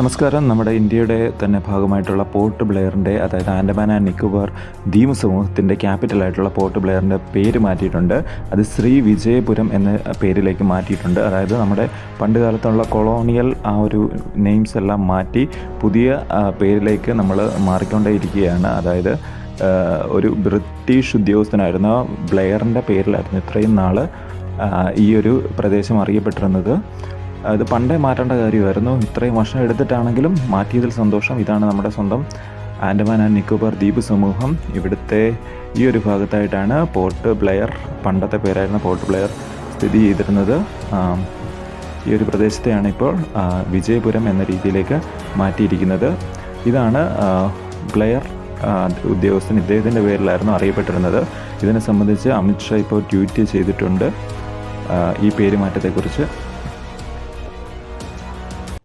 നമസ്കാരം. നമ്മുടെ ഇന്ത്യയുടെ തന്നെ ഭാഗമായിട്ടുള്ള പോർട്ട് ബ്ലെയറിൻ്റെ, അതായത് ആൻഡമാൻ ആൻഡ് നിക്കോബാർ ദ്വീപ് സമൂഹത്തിൻ്റെ ക്യാപിറ്റലായിട്ടുള്ള പോർട്ട് ബ്ലെയറിൻ്റെ പേര് മാറ്റിയിട്ടുണ്ട്. അത് ശ്രീ വിജയപുരം എന്ന പേരിലേക്ക് മാറ്റിയിട്ടുണ്ട്. അതായത് നമ്മുടെ പണ്ട് കാലത്തുള്ള കൊളോണിയൽ ആ ഒരു നെയിംസ് എല്ലാം മാറ്റി പുതിയ പേരിലേക്ക് നമ്മൾ മാറിക്കൊണ്ടേയിരിക്കുകയാണ്. അതായത് ഒരു ബ്രിട്ടീഷ് ഉദ്യോഗസ്ഥനായിരുന്ന ബ്ലെയറിൻ്റെ പേരിലായിരുന്നു ഇത്രയും നാൾ ഈ ഒരു പ്രദേശം അറിയപ്പെട്ടിരുന്നത്. അത് പണ്ടേ മാറ്റേണ്ട കാര്യമായിരുന്നു. ഇത്രയും വർഷം എടുത്തിട്ടാണെങ്കിലും മാറ്റിയതിൽ സന്തോഷം. ഇതാണ് നമ്മുടെ സ്വന്തം ആൻഡമാൻ ആൻഡ് നിക്കോബാർ ദ്വീപ് സമൂഹം. ഇവിടുത്തെ ഈ ഒരു ഭാഗത്തായിട്ടാണ് പോർട്ട് ബ്ലെയർ, പണ്ടത്തെ പേരായിരുന്ന പോർട്ട് ബ്ലെയർ സ്ഥിതി ചെയ്തിരുന്നത്. ഈ ഒരു പ്രദേശത്തെയാണ് ഇപ്പോൾ വിജയപുരം എന്ന രീതിയിലേക്ക് മാറ്റിയിരിക്കുന്നത്. ഇതാണ് ബ്ലെയർ ഉദ്യോഗസ്ഥൻ, ഇദ്ദേഹത്തിൻ്റെ പേരിലായിരുന്നു അറിയപ്പെട്ടിരുന്നത്. ഇതിനെ സംബന്ധിച്ച് അമിത്ഷാ ഇപ്പോൾ ട്വീറ്റ് ചെയ്തിട്ടുണ്ട് ഈ പേരുമാറ്റത്തെക്കുറിച്ച്.